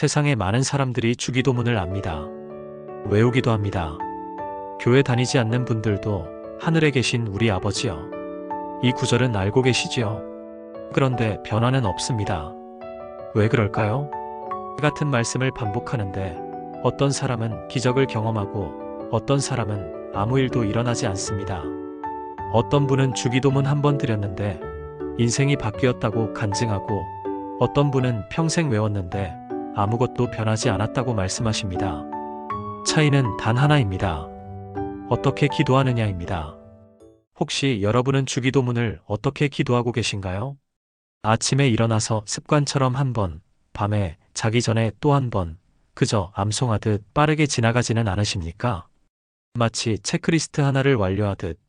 세상에 많은 사람들이 주기도문을 압니다. 외우기도 합니다. 교회 다니지 않는 분들도 하늘에 계신 우리 아버지여. 이 구절은 알고 계시지요? 그런데 변화는 없습니다. 왜 그럴까요? 같은 말씀을 반복하는데 어떤 사람은 기적을 경험하고 어떤 사람은 아무 일도 일어나지 않습니다. 어떤 분은 주기도문 한 번 드렸는데 인생이 바뀌었다고 간증하고 어떤 분은 평생 외웠는데 아무것도 변하지 않았다고 말씀하십니다. 차이는 단 하나입니다. 어떻게 기도하느냐입니다. 혹시 여러분은 주기도문을 어떻게 기도하고 계신가요? 아침에 일어나서 습관처럼 한 번, 밤에 자기 전에 또 한 번, 그저 암송하듯 빠르게 지나가지는 않으십니까? 마치 체크리스트 하나를 완료하듯,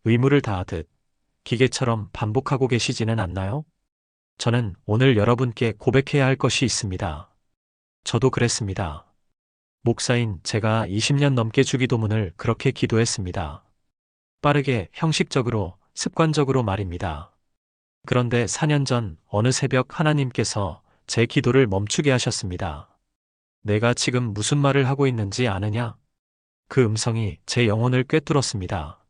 의무를 다하듯, 기계처럼 반복하고 계시지는 않나요? 저는 오늘 여러분께 고백해야 할 것이 있습니다. 저도 그랬습니다. 목사인 제가 20년 넘게 주기도문을 그렇게 기도했습니다. 빠르게, 형식적으로, 습관적으로 말입니다. 그런데 4년 전 어느 새벽 하나님께서 제 기도를 멈추게 하셨습니다. 내가 지금 무슨 말을 하고 있는지 아느냐? 그 음성이 제 영혼을 꿰뚫었습니다.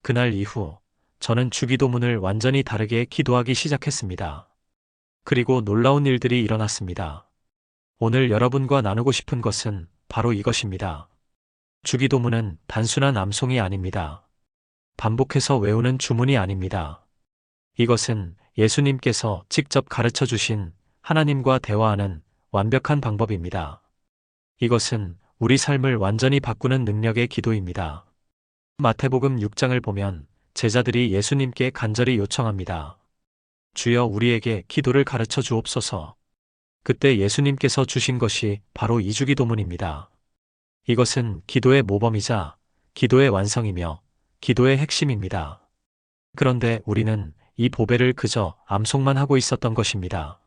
그날 이후 저는 주기도문을 완전히 다르게 기도하기 시작했습니다. 그리고 놀라운 일들이 일어났습니다. 오늘 여러분과 나누고 싶은 것은 바로 이것입니다. 주기도문은 단순한 암송이 아닙니다. 반복해서 외우는 주문이 아닙니다. 이것은 예수님께서 직접 가르쳐 주신 하나님과 대화하는 완벽한 방법입니다. 이것은 우리 삶을 완전히 바꾸는 능력의 기도입니다. 마태복음 6장을 보면 제자들이 예수님께 간절히 요청합니다. 주여 우리에게 기도를 가르쳐 주옵소서. 그때 예수님께서 주신 것이 바로 이 주기도문입니다. 이것은 기도의 모범이자 기도의 완성이며 기도의 핵심입니다. 그런데 우리는 이 보배를 그저 암송만 하고 있었던 것입니다.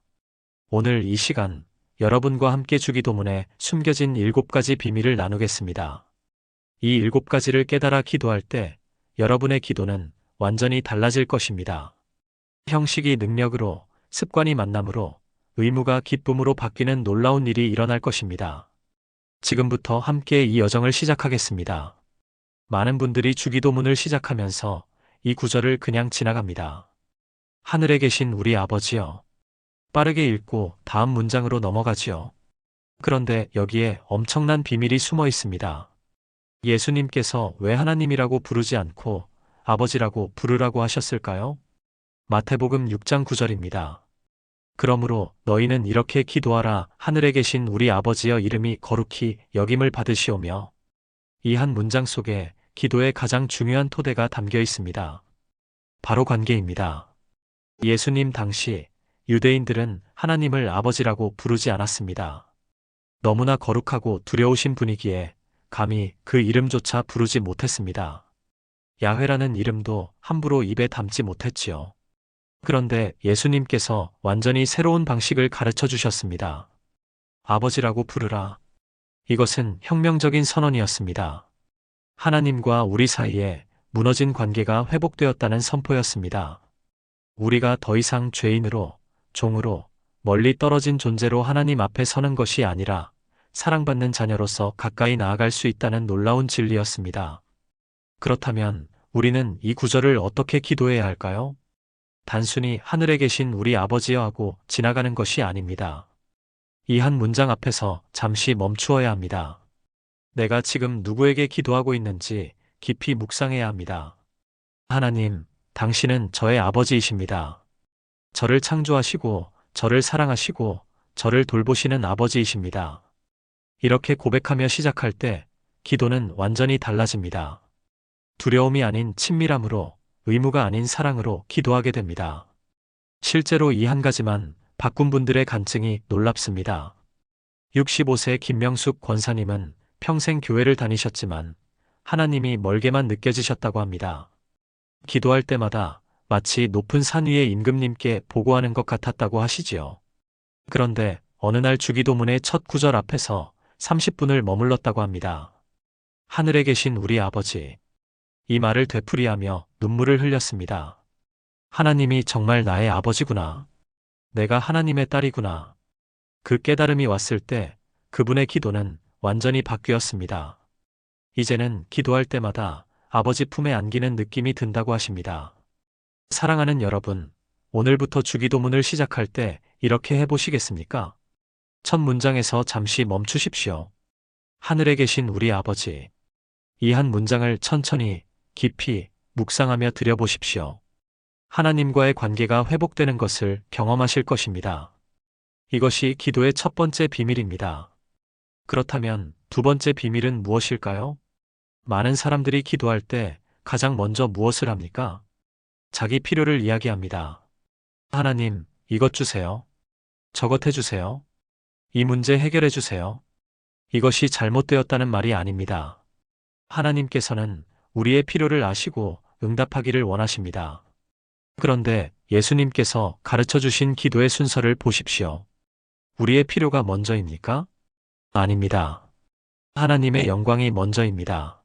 오늘 이 시간 여러분과 함께 주기도문에 숨겨진 7가지 비밀을 나누겠습니다. 이 7가지를 깨달아 기도할 때 여러분의 기도는 완전히 달라질 것입니다. 형식이 능력으로, 습관이 만남으로, 의무가 기쁨으로 바뀌는 놀라운 일이 일어날 것입니다. 지금부터 함께 이 여정을 시작하겠습니다. 많은 분들이 주기도문을 시작하면서 이 구절을 그냥 지나갑니다. 하늘에 계신 우리 아버지여. 빠르게 읽고 다음 문장으로 넘어가지요. 그런데 여기에 엄청난 비밀이 숨어 있습니다. 예수님께서 왜 하나님이라고 부르지 않고 아버지라고 부르라고 하셨을까요? 마태복음 6장 9절입니다. 그러므로 너희는 이렇게 기도하라. 하늘에 계신 우리 아버지여 이름이 거룩히 여김을 받으시오며. 이 한 문장 속에 기도의 가장 중요한 토대가 담겨 있습니다. 바로 관계입니다. 예수님 당시 유대인들은 하나님을 아버지라고 부르지 않았습니다. 너무나 거룩하고 두려우신 분이기에 감히 그 이름조차 부르지 못했습니다. 야훼라는 이름도 함부로 입에 담지 못했지요. 그런데 예수님께서 완전히 새로운 방식을 가르쳐 주셨습니다. 아버지라고 부르라. 이것은 혁명적인 선언이었습니다. 하나님과 우리 사이에 무너진 관계가 회복되었다는 선포였습니다. 우리가 더 이상 죄인으로, 종으로, 멀리 떨어진 존재로 하나님 앞에 서는 것이 아니라 사랑받는 자녀로서 가까이 나아갈 수 있다는 놀라운 진리였습니다. 그렇다면 우리는 이 구절을 어떻게 기도해야 할까요? 단순히 하늘에 계신 우리 아버지여 하고 지나가는 것이 아닙니다. 이 한 문장 앞에서 잠시 멈추어야 합니다. 내가 지금 누구에게 기도하고 있는지 깊이 묵상해야 합니다. 하나님, 당신은 저의 아버지이십니다. 저를 창조하시고, 저를 사랑하시고, 저를 돌보시는 아버지이십니다. 이렇게 고백하며 시작할 때 기도는 완전히 달라집니다. 두려움이 아닌 친밀함으로, 의무가 아닌 사랑으로 기도하게 됩니다. 실제로 이 한 가지만 바꾼 분들의 간증이 놀랍습니다. 65세 김명숙 권사님은 평생 교회를 다니셨지만 하나님이 멀게만 느껴지셨다고 합니다. 기도할 때마다 마치 높은 산 위에 임금님께 보고하는 것 같았다고 하시지요. 그런데 어느 날 주기도문의 첫 구절 앞에서 30분을 머물렀다고 합니다. 하늘에 계신 우리 아버지. 이 말을 되풀이하며 눈물을 흘렸습니다. 하나님이 정말 나의 아버지구나. 내가 하나님의 딸이구나. 그 깨달음이 왔을 때 그분의 기도는 완전히 바뀌었습니다. 이제는 기도할 때마다 아버지 품에 안기는 느낌이 든다고 하십니다. 사랑하는 여러분, 오늘부터 주기도문을 시작할 때 이렇게 해보시겠습니까? 첫 문장에서 잠시 멈추십시오. 하늘에 계신 우리 아버지. 이 한 문장을 천천히, 깊이 묵상하며 들여보십시오. 하나님과의 관계가 회복되는 것을 경험하실 것입니다. 이것이 기도의 첫 번째 비밀입니다. 그렇다면 두 번째 비밀은 무엇일까요? 많은 사람들이 기도할 때 가장 먼저 무엇을 합니까? 자기 필요를 이야기합니다. 하나님, 이것 주세요. 저것 해주세요. 이 문제 해결해 주세요. 이것이 잘못되었다는 말이 아닙니다. 하나님께서는 우리의 필요를 아시고 응답하기를 원하십니다. 그런데 예수님께서 가르쳐 주신 기도의 순서를 보십시오. 우리의 필요가 먼저입니까? 아닙니다. 하나님의 영광이 먼저입니다.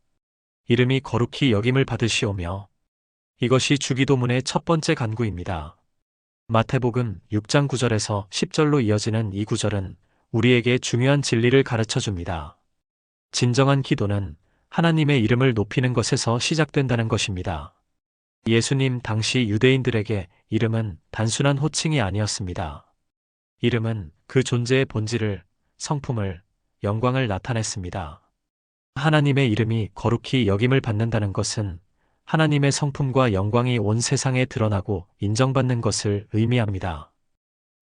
이름이 거룩히 여김을 받으시오며 이것이 주기도문의 첫 번째 간구입니다. 마태복음 6장 9절에서 10절로 이어지는 이 구절은 우리에게 중요한 진리를 가르쳐 줍니다. 진정한 기도는 하나님의 이름을 높이는 것에서 시작된다는 것입니다. 예수님 당시 유대인들에게 이름은 단순한 호칭이 아니었습니다. 이름은 그 존재의 본질을, 성품을, 영광을 나타냈습니다. 하나님의 이름이 거룩히 여김을 받는다는 것은 하나님의 성품과 영광이 온 세상에 드러나고 인정받는 것을 의미합니다.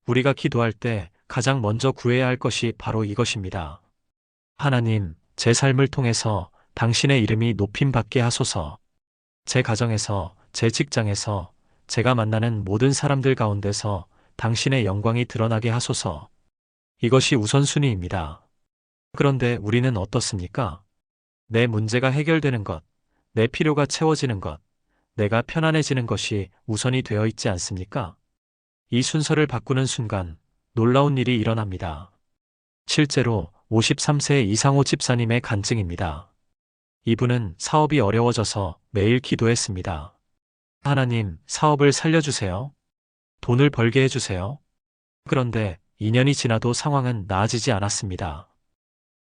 우리가 기도할 때 가장 먼저 구해야 할 것이 바로 이것입니다. 하나님, 제 삶을 통해서 당신의 이름이 높임받게 하소서. 제 가정에서, 제 직장에서, 제가 만나는 모든 사람들 가운데서 당신의 영광이 드러나게 하소서. 이것이 우선순위입니다. 그런데 우리는 어떻습니까? 내 문제가 해결되는 것, 내 필요가 채워지는 것, 내가 편안해지는 것이 우선이 되어 있지 않습니까? 이 순서를 바꾸는 순간 놀라운 일이 일어납니다. 실제로 53세 이상호 집사님의 간증입니다. 이분은 사업이 어려워져서 매일 기도했습니다. 하나님, 사업을 살려주세요. 돈을 벌게 해주세요. 그런데 2년이 지나도 상황은 나아지지 않았습니다.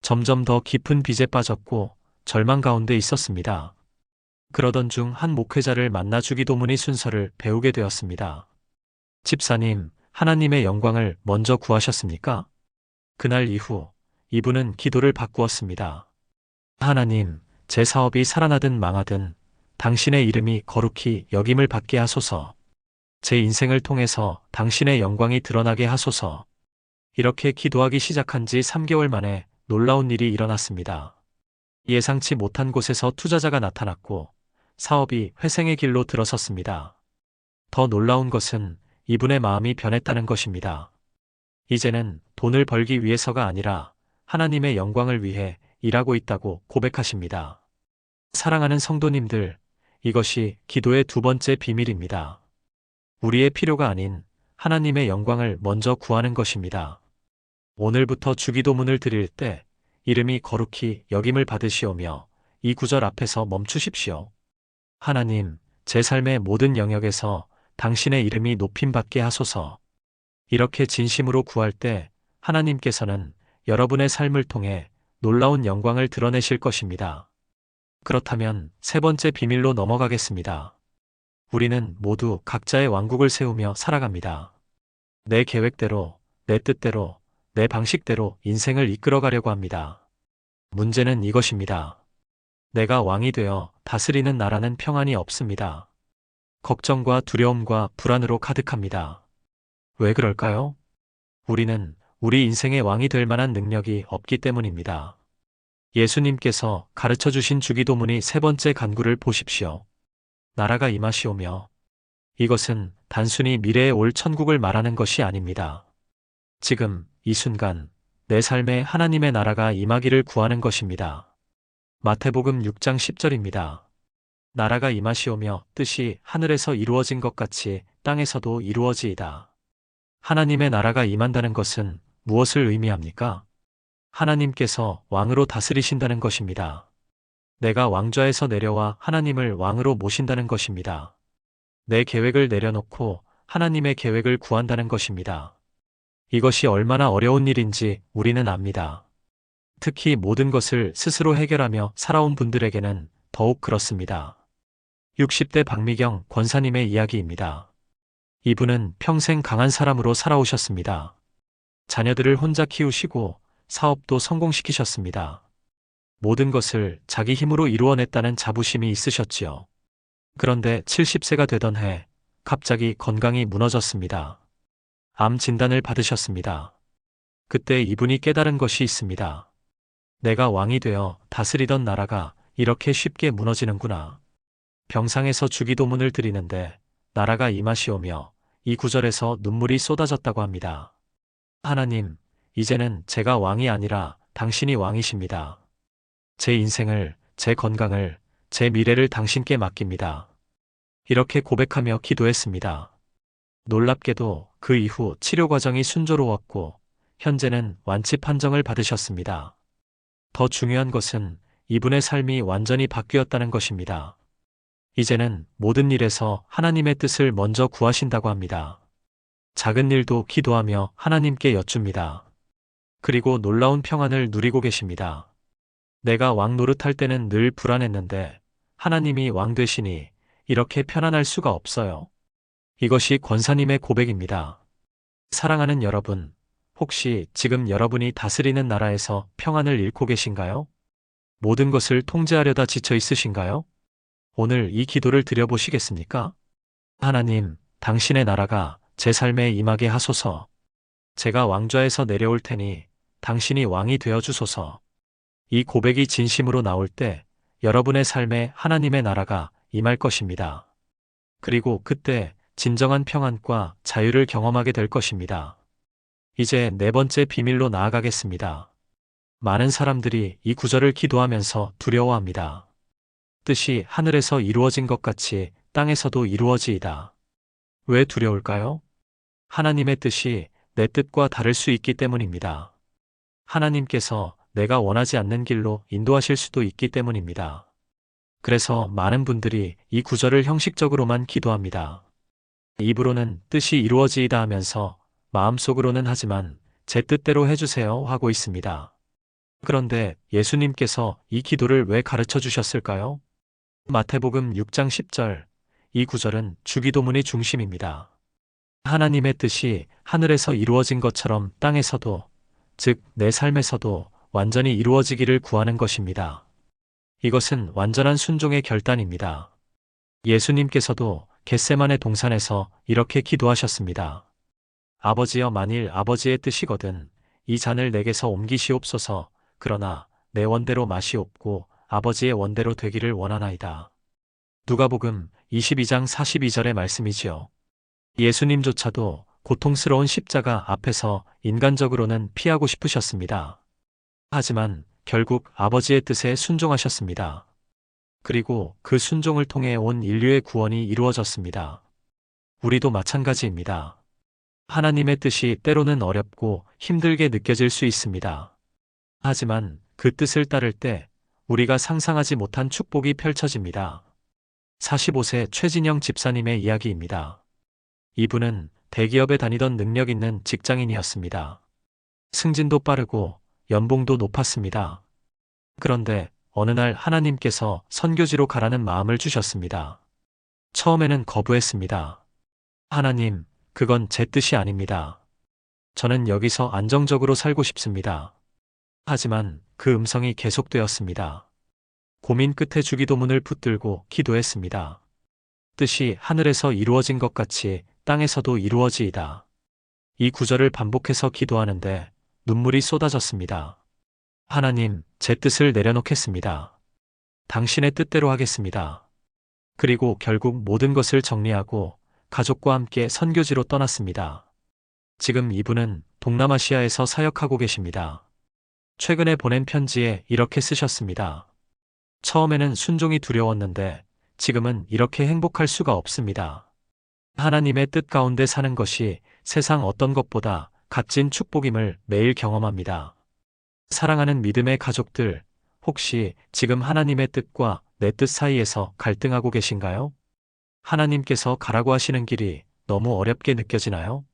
점점 더 깊은 빚에 빠졌고 절망 가운데 있었습니다. 그러던 중 한 목회자를 만나 주기도문의 순서를 배우게 되었습니다. 집사님, 하나님의 영광을 먼저 구하셨습니까? 그날 이후 이분은 기도를 바꾸었습니다. 하나님, 제 사업이 살아나든 망하든 당신의 이름이 거룩히 여김을 받게 하소서. 제 인생을 통해서 당신의 영광이 드러나게 하소서. 이렇게 기도하기 시작한 지 3개월 만에 놀라운 일이 일어났습니다. 예상치 못한 곳에서 투자자가 나타났고 사업이 회생의 길로 들어섰습니다. 더 놀라운 것은 이분의 마음이 변했다는 것입니다. 이제는 돈을 벌기 위해서가 아니라 하나님의 영광을 위해 일하고 있다고 고백하십니다. 사랑하는 성도님들, 이것이 기도의 두 번째 비밀입니다. 우리의 필요가 아닌 하나님의 영광을 먼저 구하는 것입니다. 오늘부터 주기도문을 드릴 때 이름이 거룩히 여김을 받으시오며 이 구절 앞에서 멈추십시오. 하나님, 제 삶의 모든 영역에서 당신의 이름이 높임받게 하소서. 이렇게 진심으로 구할 때 하나님께서는 여러분의 삶을 통해 놀라운 영광을 드러내실 것입니다. 그렇다면 세 번째 비밀로 넘어가겠습니다. 우리는 모두 각자의 왕국을 세우며 살아갑니다. 내 계획대로, 내 뜻대로, 내 방식대로 인생을 이끌어가려고 합니다. 문제는 이것입니다. 내가 왕이 되어 다스리는 나라는 평안이 없습니다. 걱정과 두려움과 불안으로 가득합니다. 왜 그럴까요? 우리는 우리 인생의 왕이 될 만한 능력이 없기 때문입니다. 예수님께서 가르쳐 주신 주기도문의 세 번째 간구를 보십시오. 나라가 임하시오며 이것은 단순히 미래에 올 천국을 말하는 것이 아닙니다. 지금 이 순간 내 삶에 하나님의 나라가 임하기를 구하는 것입니다. 마태복음 6장 10절입니다. 나라가 임하시오며 뜻이 하늘에서 이루어진 것 같이 땅에서도 이루어지이다. 하나님의 나라가 임한다는 것은 무엇을 의미합니까? 하나님께서 왕으로 다스리신다는 것입니다. 내가 왕좌에서 내려와 하나님을 왕으로 모신다는 것입니다. 내 계획을 내려놓고 하나님의 계획을 구한다는 것입니다. 이것이 얼마나 어려운 일인지 우리는 압니다. 특히 모든 것을 스스로 해결하며 살아온 분들에게는 더욱 그렇습니다. 60대 박미경 권사님의 이야기입니다. 이분은 평생 강한 사람으로 살아오셨습니다. 자녀들을 혼자 키우시고 사업도 성공시키셨습니다. 모든 것을 자기 힘으로 이루어냈다는 자부심이 있으셨지요. 그런데 70세가 되던 해 갑자기 건강이 무너졌습니다. 암 진단을 받으셨습니다. 그때 이분이 깨달은 것이 있습니다. 내가 왕이 되어 다스리던 나라가 이렇게 쉽게 무너지는구나. 병상에서 주기도문을 드리는데 나라가 임하시오며 이 구절에서 눈물이 쏟아졌다고 합니다. 하나님, 이제는 제가 왕이 아니라 당신이 왕이십니다. 제 인생을, 제 건강을, 제 미래를 당신께 맡깁니다. 이렇게 고백하며 기도했습니다. 놀랍게도 그 이후 치료 과정이 순조로웠고 현재는 완치 판정을 받으셨습니다. 더 중요한 것은 이분의 삶이 완전히 바뀌었다는 것입니다. 이제는 모든 일에서 하나님의 뜻을 먼저 구하신다고 합니다. 작은 일도 기도하며 하나님께 여쭙니다. 그리고 놀라운 평안을 누리고 계십니다. 내가 왕 노릇할 때는 늘 불안했는데 하나님이 왕 되시니 이렇게 편안할 수가 없어요. 이것이 권사님의 고백입니다. 사랑하는 여러분, 혹시 지금 여러분이 다스리는 나라에서 평안을 잃고 계신가요? 모든 것을 통제하려다 지쳐 있으신가요? 오늘 이 기도를 드려보시겠습니까? 하나님, 당신의 나라가 제 삶에 임하게 하소서. 제가 왕좌에서 내려올 테니 당신이 왕이 되어 주소서. 이 고백이 진심으로 나올 때 여러분의 삶에 하나님의 나라가 임할 것입니다. 그리고 그때 진정한 평안과 자유를 경험하게 될 것입니다. 이제 네 번째 비밀로 나아가겠습니다. 많은 사람들이 이 구절을 기도하면서 두려워합니다. 뜻이 하늘에서 이루어진 것 같이 땅에서도 이루어지이다. 왜 두려울까요? 하나님의 뜻이 내 뜻과 다를 수 있기 때문입니다. 하나님께서 내가 원하지 않는 길로 인도하실 수도 있기 때문입니다. 그래서 많은 분들이 이 구절을 형식적으로만 기도합니다. 입으로는 뜻이 이루어지이다 하면서 마음속으로는 하지만 제 뜻대로 해주세요 하고 있습니다. 그런데 예수님께서 이 기도를 왜 가르쳐 주셨을까요? 마태복음 6장 10절, 이 구절은 주기도문의 중심입니다. 하나님의 뜻이 하늘에서 이루어진 것처럼 땅에서도, 즉 내 삶에서도 완전히 이루어지기를 구하는 것입니다. 이것은 완전한 순종의 결단입니다. 예수님께서도 겟세마네 동산에서 이렇게 기도하셨습니다. 아버지여, 만일 아버지의 뜻이거든 이 잔을 내게서 옮기시옵소서. 그러나 내 원대로 마시옵고 아버지의 원대로 되기를 원하나이다. 누가복음 22장 42절의 말씀이지요. 예수님조차도 고통스러운 십자가 앞에서 인간적으로는 피하고 싶으셨습니다. 하지만 결국 아버지의 뜻에 순종하셨습니다. 그리고 그 순종을 통해 온 인류의 구원이 이루어졌습니다. 우리도 마찬가지입니다. 하나님의 뜻이 때로는 어렵고 힘들게 느껴질 수 있습니다. 하지만 그 뜻을 따를 때 우리가 상상하지 못한 축복이 펼쳐집니다. 45세 최진영 집사님의 이야기입니다. 이분은 대기업에 다니던 능력 있는 직장인이었습니다. 승진도 빠르고 연봉도 높았습니다. 그런데 어느 날 하나님께서 선교지로 가라는 마음을 주셨습니다. 처음에는 거부했습니다. 하나님, 그건 제 뜻이 아닙니다. 저는 여기서 안정적으로 살고 싶습니다. 하지만 그 음성이 계속되었습니다. 고민 끝에 주기도문을 붙들고 기도했습니다. 뜻이 하늘에서 이루어진 것 같이 땅에서도 이루어지이다. 이 구절을 반복해서 기도하는데 눈물이 쏟아졌습니다. 하나님, 제 뜻을 내려놓겠습니다. 당신의 뜻대로 하겠습니다. 그리고 결국 모든 것을 정리하고 가족과 함께 선교지로 떠났습니다. 지금 이분은 동남아시아에서 사역하고 계십니다. 최근에 보낸 편지에 이렇게 쓰셨습니다. 처음에는 순종이 두려웠는데 지금은 이렇게 행복할 수가 없습니다. 하나님의 뜻 가운데 사는 것이 세상 어떤 것보다 값진 축복임을 매일 경험합니다. 사랑하는 믿음의 가족들, 혹시 지금 하나님의 뜻과 내 뜻 사이에서 갈등하고 계신가요? 하나님께서 가라고 하시는 길이 너무 어렵게 느껴지나요?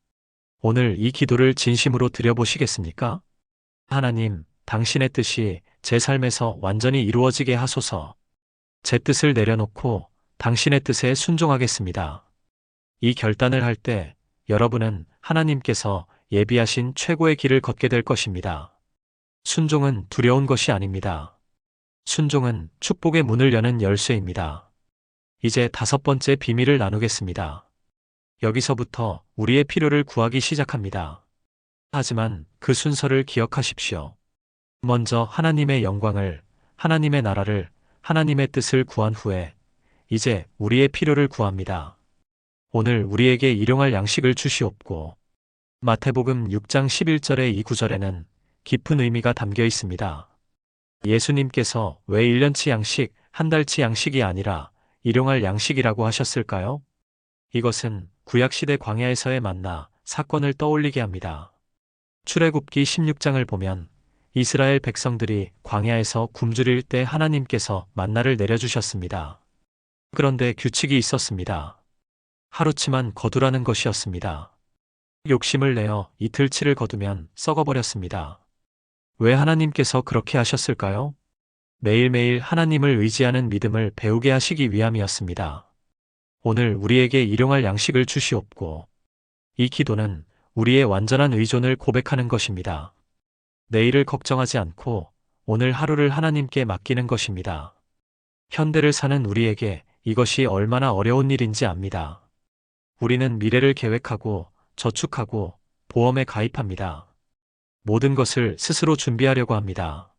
오늘 이 기도를 진심으로 드려보시겠습니까? 하나님, 당신의 뜻이 제 삶에서 완전히 이루어지게 하소서. 제 뜻을 내려놓고 당신의 뜻에 순종하겠습니다. 이 결단을 할 때 여러분은 하나님께서 예비하신 최고의 길을 걷게 될 것입니다. 순종은 두려운 것이 아닙니다. 순종은 축복의 문을 여는 열쇠입니다. 이제 5번째 비밀을 나누겠습니다. 여기서부터 우리의 필요를 구하기 시작합니다. 하지만 그 순서를 기억하십시오. 먼저 하나님의 영광을, 하나님의 나라를, 하나님의 뜻을 구한 후에 이제 우리의 필요를 구합니다. 오늘 우리에게 일용할 양식을 주시옵고. 마태복음 6장 11절의 이 구절에는 깊은 의미가 담겨 있습니다. 예수님께서 왜 1년치 양식, 한 달치 양식이 아니라 일용할 양식이라고 하셨을까요? 이것은 구약시대 광야에서의 만나 사건을 떠올리게 합니다. 출애굽기 16장을 보면 이스라엘 백성들이 광야에서 굶주릴 때 하나님께서 만나를 내려주셨습니다. 그런데 규칙이 있었습니다. 하루치만 거두라는 것이었습니다. 욕심을 내어 이틀치를 거두면 썩어버렸습니다. 왜 하나님께서 그렇게 하셨을까요? 매일매일 하나님을 의지하는 믿음을 배우게 하시기 위함이었습니다. 오늘 우리에게 일용할 양식을 주시옵고. 이 기도는 우리의 완전한 의존을 고백하는 것입니다. 내일을 걱정하지 않고 오늘 하루를 하나님께 맡기는 것입니다. 현대를 사는 우리에게 이것이 얼마나 어려운 일인지 압니다. 우리는 미래를 계획하고 저축하고 보험에 가입합니다. 모든 것을 스스로 준비하려고 합니다.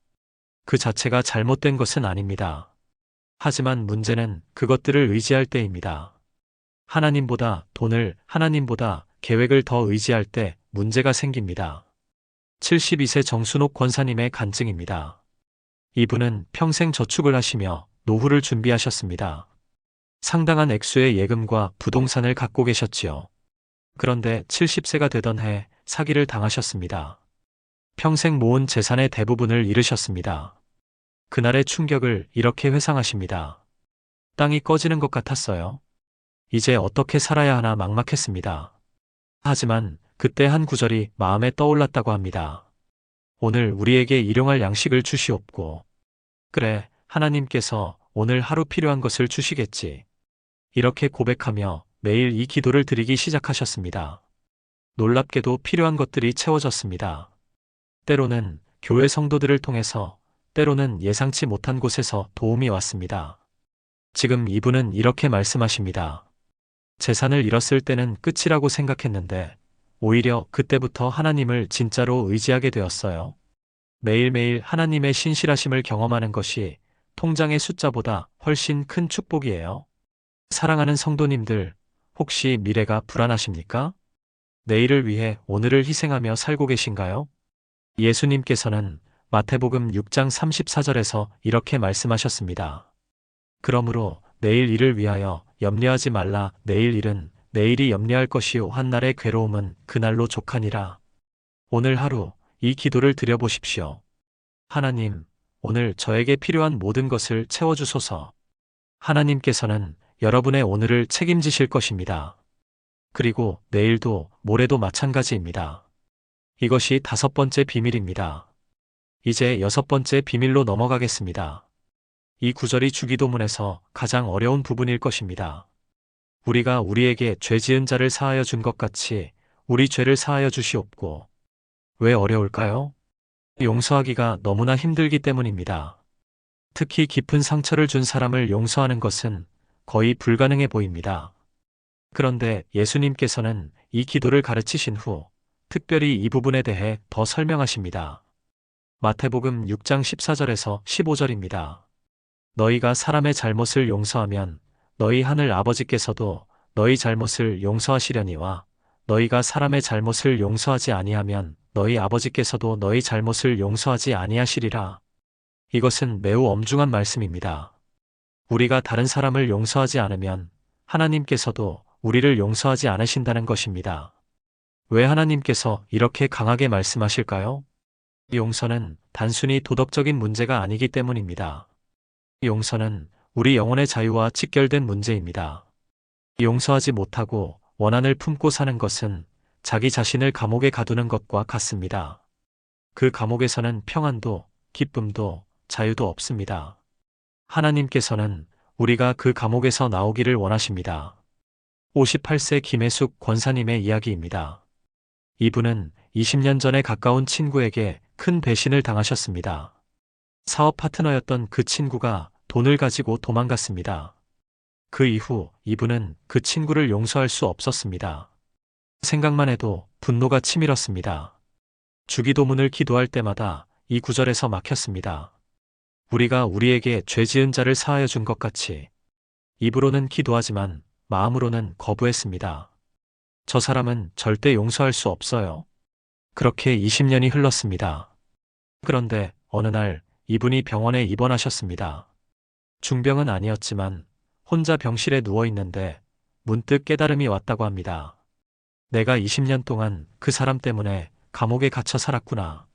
그 자체가 잘못된 것은 아닙니다. 하지만 문제는 그것들을 의지할 때입니다. 하나님보다 돈을, 하나님보다 계획을 더 의지할 때 문제가 생깁니다. 72세 정순옥 권사님의 간증입니다. 이분은 평생 저축을 하시며 노후를 준비하셨습니다. 상당한 액수의 예금과 부동산을 갖고 계셨지요. 그런데 70세가 되던 해 사기를 당하셨습니다. 평생 모은 재산의 대부분을 잃으셨습니다. 그날의 충격을 이렇게 회상하십니다. 땅이 꺼지는 것 같았어요. 이제 어떻게 살아야 하나 막막했습니다. 하지만 그때 한 구절이 마음에 떠올랐다고 합니다. 오늘 우리에게 일용할 양식을 주시옵고. 그래, 하나님께서 오늘 하루 필요한 것을 주시겠지. 이렇게 고백하며 매일 이 기도를 드리기 시작하셨습니다. 놀랍게도 필요한 것들이 채워졌습니다. 때로는 교회 성도들을 통해서, 때로는 예상치 못한 곳에서 도움이 왔습니다. 지금 이분은 이렇게 말씀하십니다. 재산을 잃었을 때는 끝이라고 생각했는데 오히려 그때부터 하나님을 진짜로 의지하게 되었어요. 매일매일 하나님의 신실하심을 경험하는 것이 통장의 숫자보다 훨씬 큰 축복이에요. 사랑하는 성도님들, 혹시 미래가 불안하십니까? 내일을 위해 오늘을 희생하며 살고 계신가요? 예수님께서는 마태복음 6장 34절에서 이렇게 말씀하셨습니다. 그러므로 내일 일을 위하여 염려하지 말라. 내일 일은 내일이 염려할 것이요 한날의 괴로움은 그날로 족하니라. 오늘 하루 이 기도를 드려보십시오. 하나님, 오늘 저에게 필요한 모든 것을 채워주소서. 하나님께서는 여러분의 오늘을 책임지실 것입니다. 그리고 내일도 모레도 마찬가지입니다. 이것이 5번째 비밀입니다. 이제 6번째 비밀로 넘어가겠습니다. 이 구절이 주기도문에서 가장 어려운 부분일 것입니다. 우리가 우리에게 죄 지은 자를 사하여 준 것 같이 우리 죄를 사하여 주시옵고. 왜 어려울까요? 용서하기가 너무나 힘들기 때문입니다. 특히 깊은 상처를 준 사람을 용서하는 것은 거의 불가능해 보입니다. 그런데 예수님께서는 이 기도를 가르치신 후 특별히 이 부분에 대해 더 설명하십니다. 마태복음 6장 14절에서 15절입니다. 너희가 사람의 잘못을 용서하면 너희 하늘 아버지께서도 너희 잘못을 용서하시려니와 너희가 사람의 잘못을 용서하지 아니하면 너희 아버지께서도 너희 잘못을 용서하지 아니하시리라. 이것은 매우 엄중한 말씀입니다. 우리가 다른 사람을 용서하지 않으면 하나님께서도 우리를 용서하지 않으신다는 것입니다. 왜 하나님께서 이렇게 강하게 말씀하실까요? 용서는 단순히 도덕적인 문제가 아니기 때문입니다. 용서는 우리 영혼의 자유와 직결된 문제입니다. 용서하지 못하고 원한을 품고 사는 것은 자기 자신을 감옥에 가두는 것과 같습니다. 그 감옥에서는 평안도, 기쁨도, 자유도 없습니다. 하나님께서는 우리가 그 감옥에서 나오기를 원하십니다. 58세 김혜숙 권사님의 이야기입니다. 이분은 20년 전에 가까운 친구에게 큰 배신을 당하셨습니다. 사업 파트너였던 그 친구가 돈을 가지고 도망갔습니다. 그 이후 이분은 그 친구를 용서할 수 없었습니다. 생각만 해도 분노가 치밀었습니다. 주기도문을 기도할 때마다 이 구절에서 막혔습니다. 우리가 우리에게 죄 지은 자를 사하여 준 것 같이 입으로는 기도하지만 마음으로는 거부했습니다. 저 사람은 절대 용서할 수 없어요. 그렇게 20년이 흘렀습니다. 그런데 어느 날 이분이 병원에 입원하셨습니다. 중병은 아니었지만 혼자 병실에 누워 있는데 문득 깨달음이 왔다고 합니다. 내가 20년 동안 그 사람 때문에 감옥에 갇혀 살았구나.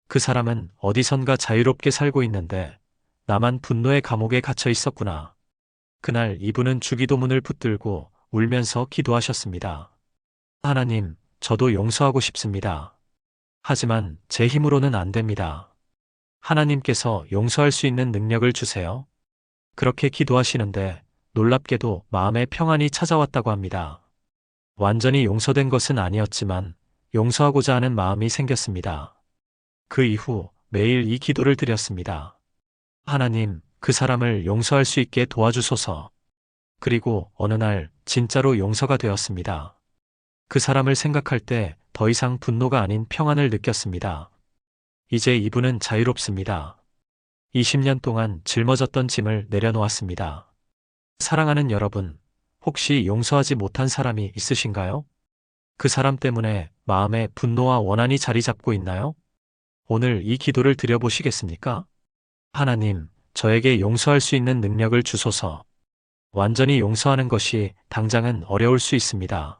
그 사람은 어디선가 자유롭게 살고 있는데 나만 분노의 감옥에 갇혀 있었구나. 그날 이분은 주기도문을 붙들고 울면서 기도하셨습니다. 하나님, 저도 용서하고 싶습니다. 하지만 제 힘으로는 안 됩니다. 하나님께서 용서할 수 있는 능력을 주세요. 그렇게 기도하시는데 놀랍게도 마음에 평안이 찾아왔다고 합니다. 완전히 용서된 것은 아니었지만 용서하고자 하는 마음이 생겼습니다. 그 이후 매일 이 기도를 드렸습니다. 하나님, 그 사람을 용서할 수 있게 도와주소서. 그리고 어느 날 진짜로 용서가 되었습니다. 그 사람을 생각할 때 더 이상 분노가 아닌 평안을 느꼈습니다. 이제 이분은 자유롭습니다. 20년 동안 짊어졌던 짐을 내려놓았습니다. 사랑하는 여러분, 혹시 용서하지 못한 사람이 있으신가요? 그 사람 때문에 마음에 분노와 원한이 자리 잡고 있나요? 오늘 이 기도를 드려보시겠습니까? 하나님, 저에게 용서할 수 있는 능력을 주소서. 완전히 용서하는 것이 당장은 어려울 수 있습니다.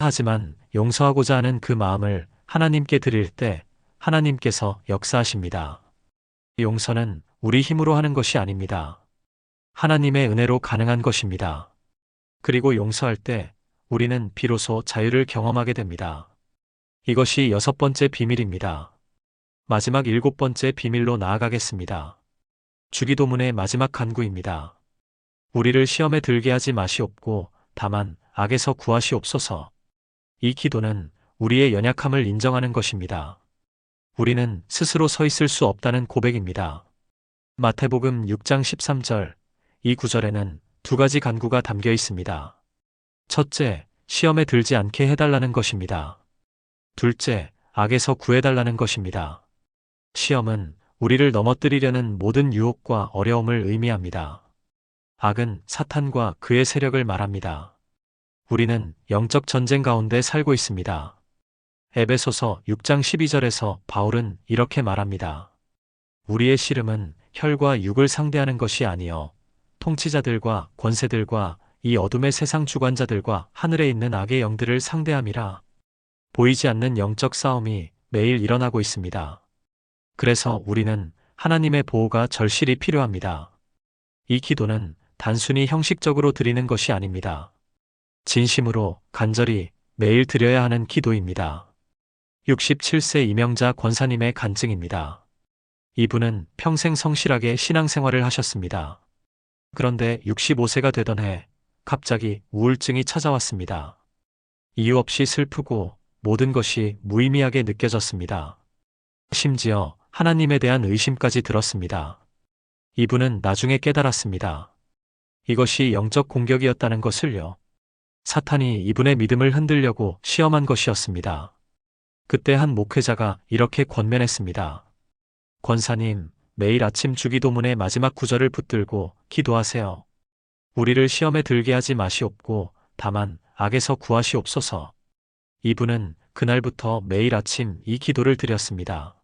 하지만 용서하고자 하는 그 마음을 하나님께 드릴 때 하나님께서 역사하십니다. 용서는 우리 힘으로 하는 것이 아닙니다. 하나님의 은혜로 가능한 것입니다. 그리고 용서할 때 우리는 비로소 자유를 경험하게 됩니다. 이것이 6번째 비밀입니다. 마지막 7번째 비밀로 나아가겠습니다. 주기도문의 마지막 간구입니다. 우리를 시험에 들게 하지 마시옵고 다만 악에서 구하시옵소서. 이 기도는 우리의 연약함을 인정하는 것입니다. 우리는 스스로 서 있을 수 없다는 고백입니다. 마태복음 6장 13절, 이 구절에는 두 가지 간구가 담겨 있습니다. 첫째, 시험에 들지 않게 해달라는 것입니다. 둘째, 악에서 구해달라는 것입니다. 시험은 우리를 넘어뜨리려는 모든 유혹과 어려움을 의미합니다. 악은 사탄과 그의 세력을 말합니다. 우리는 영적 전쟁 가운데 살고 있습니다. 에베소서 6장 12절에서 바울은 이렇게 말합니다. 우리의 씨름은 혈과 육을 상대하는 것이 아니요 통치자들과 권세들과 이 어둠의 세상 주관자들과 하늘에 있는 악의 영들을 상대함이라. 보이지 않는 영적 싸움이 매일 일어나고 있습니다. 그래서 우리는 하나님의 보호가 절실히 필요합니다. 이 기도는 단순히 형식적으로 드리는 것이 아닙니다. 진심으로 간절히 매일 드려야 하는 기도입니다. 67세 이명자 권사님의 간증입니다. 이분은 평생 성실하게 신앙생활을 하셨습니다. 그런데 65세가 되던 해 갑자기 우울증이 찾아왔습니다. 이유 없이 슬프고 모든 것이 무의미하게 느껴졌습니다. 심지어 하나님에 대한 의심까지 들었습니다. 이분은 나중에 깨달았습니다. 이것이 영적 공격이었다는 것을요. 사탄이 이분의 믿음을 흔들려고 시험한 것이었습니다. 그때 한 목회자가 이렇게 권면했습니다. 권사님, 매일 아침 주기도문의 마지막 구절을 붙들고 기도하세요. 우리를 시험에 들게 하지 마시옵고 다만 악에서 구하시옵소서. 이분은 그날부터 매일 아침 이 기도를 드렸습니다.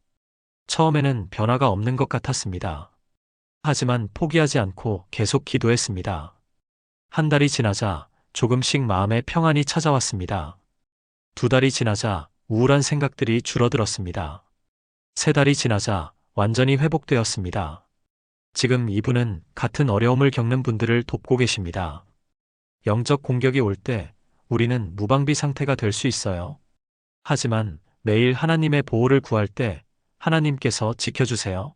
처음에는 변화가 없는 것 같았습니다. 하지만 포기하지 않고 계속 기도했습니다. 한 달이 지나자 조금씩 마음에 평안이 찾아왔습니다. 2달이 지나자 우울한 생각들이 줄어들었습니다. 3달이 지나자 완전히 회복되었습니다. 지금 이분은 같은 어려움을 겪는 분들을 돕고 계십니다. 영적 공격이 올 때 우리는 무방비 상태가 될 수 있어요. 하지만 매일 하나님의 보호를 구할 때 하나님께서 지켜주세요.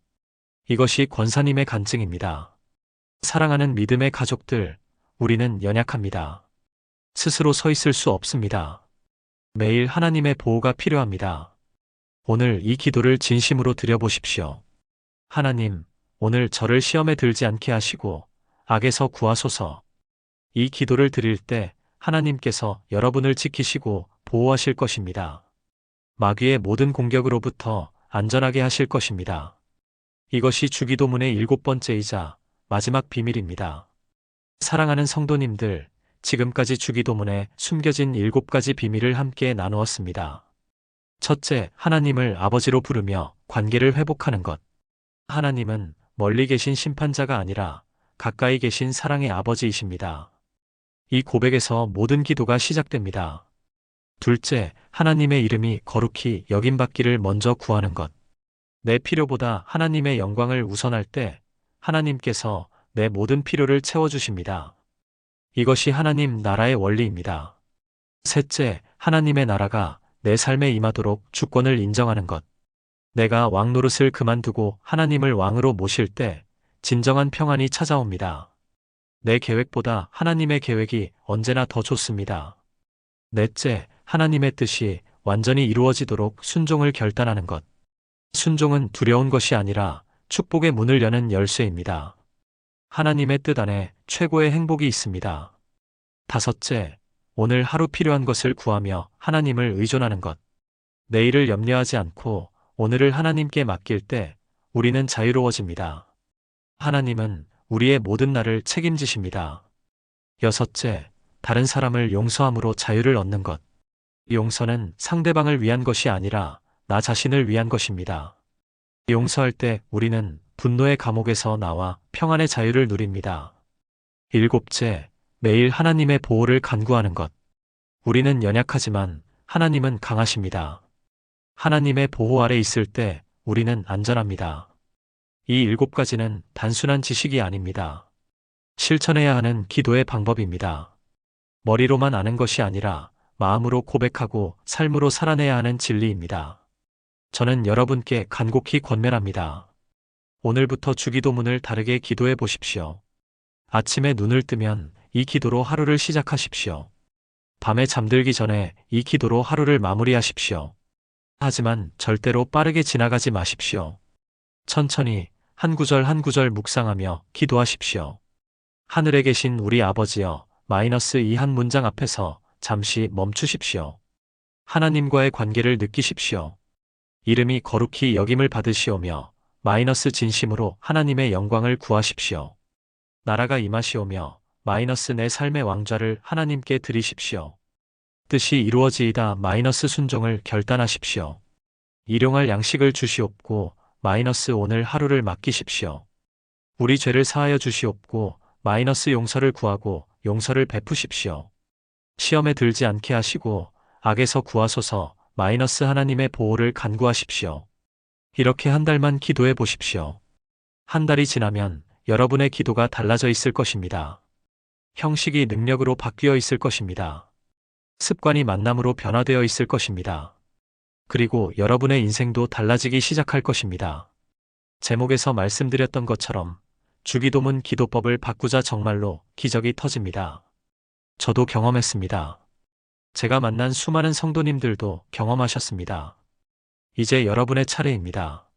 이것이 권사님의 간증입니다. 사랑하는 믿음의 가족들, 우리는 연약합니다. 스스로 서 있을 수 없습니다. 매일 하나님의 보호가 필요합니다. 오늘 이 기도를 진심으로 드려보십시오. 하나님, 오늘 저를 시험에 들지 않게 하시고 악에서 구하소서. 이 기도를 드릴 때 하나님께서 여러분을 지키시고 보호하실 것입니다. 마귀의 모든 공격으로부터 안전하게 하실 것입니다. 이것이 주기도문의 7번째이자 마지막 비밀입니다. 사랑하는 성도님들, 지금까지 주기도문에 숨겨진 7가지 비밀을 함께 나누었습니다. 첫째, 하나님을 아버지로 부르며 관계를 회복하는 것. 하나님은 멀리 계신 심판자가 아니라 가까이 계신 사랑의 아버지이십니다. 이 고백에서 모든 기도가 시작됩니다. 둘째, 하나님의 이름이 거룩히 여김받기를 먼저 구하는 것. 내 필요보다 하나님의 영광을 우선할 때 하나님께서 내 모든 필요를 채워주십니다. 이것이 하나님 나라의 원리입니다. 셋째, 하나님의 나라가 내 삶에 임하도록 주권을 인정하는 것. 내가 왕 노릇을 그만두고 하나님을 왕으로 모실 때 진정한 평안이 찾아옵니다. 내 계획보다 하나님의 계획이 언제나 더 좋습니다. 넷째, 하나님의 뜻이 완전히 이루어지도록 순종을 결단하는 것. 순종은 두려운 것이 아니라 축복의 문을 여는 열쇠입니다. 하나님의 뜻 안에 최고의 행복이 있습니다. 다섯째, 오늘 하루 필요한 것을 구하며 하나님을 의존하는 것. 내일을 염려하지 않고 오늘을 하나님께 맡길 때 우리는 자유로워집니다. 하나님은 우리의 모든 날을 책임지십니다. 여섯째, 다른 사람을 용서함으로 자유를 얻는 것. 용서는 상대방을 위한 것이 아니라 나 자신을 위한 것입니다. 용서할 때 우리는 분노의 감옥에서 나와 평안의 자유를 누립니다. 일곱째, 매일 하나님의 보호를 간구하는 것. 우리는 연약하지만 하나님은 강하십니다. 하나님의 보호 아래 있을 때 우리는 안전합니다. 이 7가지는 단순한 지식이 아닙니다. 실천해야 하는 기도의 방법입니다. 머리로만 아는 것이 아니라 마음으로 고백하고 삶으로 살아내야 하는 진리입니다. 저는 여러분께 간곡히 권면합니다. 오늘부터 주기도문을 다르게 기도해 보십시오. 아침에 눈을 뜨면 이 기도로 하루를 시작하십시오. 밤에 잠들기 전에 이 기도로 하루를 마무리하십시오. 하지만 절대로 빠르게 지나가지 마십시오. 천천히 한 구절 한 구절 묵상하며 기도하십시오. 하늘에 계신 우리 아버지여, 이 한 문장 앞에서 잠시 멈추십시오. 하나님과의 관계를 느끼십시오. 이름이 거룩히 여김을 받으시오며 진심으로 하나님의 영광을 구하십시오. 나라가 임하시오며 내 삶의 왕좌를 하나님께 드리십시오. 뜻이 이루어지이다 순종을 결단하십시오. 일용할 양식을 주시옵고 오늘 하루를 맡기십시오. 우리 죄를 사하여 주시옵고 용서를 구하고 용서를 베푸십시오. 시험에 들지 않게 하시고 악에서 구하소서 하나님의 보호를 간구하십시오. 이렇게 한 달만 기도해 보십시오. 한 달이 지나면 여러분의 기도가 달라져 있을 것입니다. 형식이 능력으로 바뀌어 있을 것입니다. 습관이 만남으로 변화되어 있을 것입니다. 그리고 여러분의 인생도 달라지기 시작할 것입니다. 제목에서 말씀드렸던 것처럼 주기도문 기도법을 바꾸자 정말로 기적이 터집니다. 저도 경험했습니다. 제가 만난 수많은 성도님들도 경험하셨습니다. 이제 여러분의 차례입니다.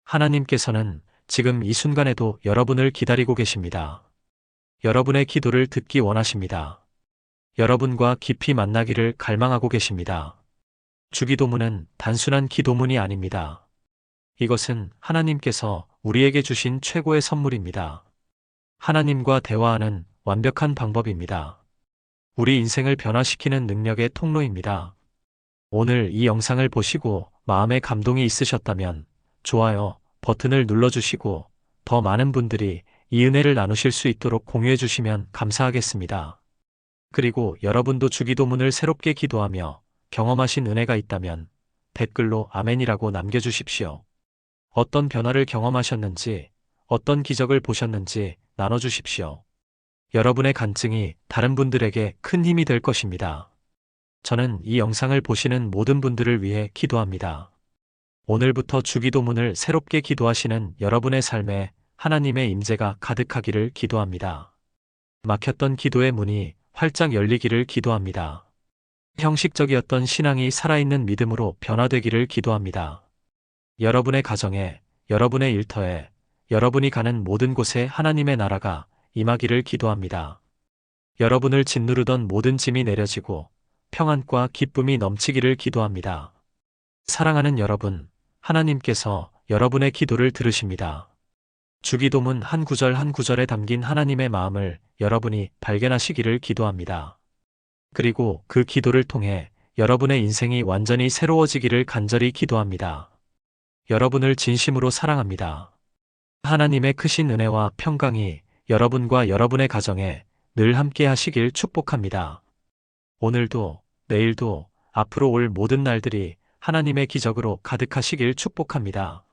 하나님께서는 지금 이 순간에도 여러분을 기다리고 계십니다. 여러분의 기도를 듣기 원하십니다. 여러분과 깊이 만나기를 갈망하고 계십니다. 주기도문은 단순한 기도문이 아닙니다. 이것은 하나님께서 우리에게 주신 최고의 선물입니다. 하나님과 대화하는 완벽한 방법입니다. 우리 인생을 변화시키는 능력의 통로입니다. 오늘 이 영상을 보시고 마음에 감동이 있으셨다면 좋아요 버튼을 눌러주시고 더 많은 분들이 이 은혜를 나누실 수 있도록 공유해 주시면 감사하겠습니다. 그리고 여러분도 주기도문을 새롭게 기도하며 경험하신 은혜가 있다면 댓글로 아멘이라고 남겨주십시오. 어떤 변화를 경험하셨는지, 어떤 기적을 보셨는지 나눠주십시오. 여러분의 간증이 다른 분들에게 큰 힘이 될 것입니다. 저는 이 영상을 보시는 모든 분들을 위해 기도합니다. 오늘부터 주기도문을 새롭게 기도하시는 여러분의 삶에 하나님의 임재가 가득하기를 기도합니다. 막혔던 기도의 문이 활짝 열리기를 기도합니다. 형식적이었던 신앙이 살아있는 믿음으로 변화되기를 기도합니다. 여러분의 가정에, 여러분의 일터에, 여러분이 가는 모든 곳에 하나님의 나라가 임하기를 기도합니다. 여러분을 짓누르던 모든 짐이 내려지고 평안과 기쁨이 넘치기를 기도합니다. 사랑하는 여러분, 하나님께서 여러분의 기도를 들으십니다. 주기도문 한 구절 한 구절에 담긴 하나님의 마음을 여러분이 발견하시기를 기도합니다. 그리고 그 기도를 통해 여러분의 인생이 완전히 새로워지기를 간절히 기도합니다. 여러분을 진심으로 사랑합니다. 하나님의 크신 은혜와 평강이 여러분과 여러분의 가정에 늘 함께 하시길 축복합니다. 오늘도, 내일도, 앞으로 올 모든 날들이 하나님의 기적으로 가득하시길 축복합니다.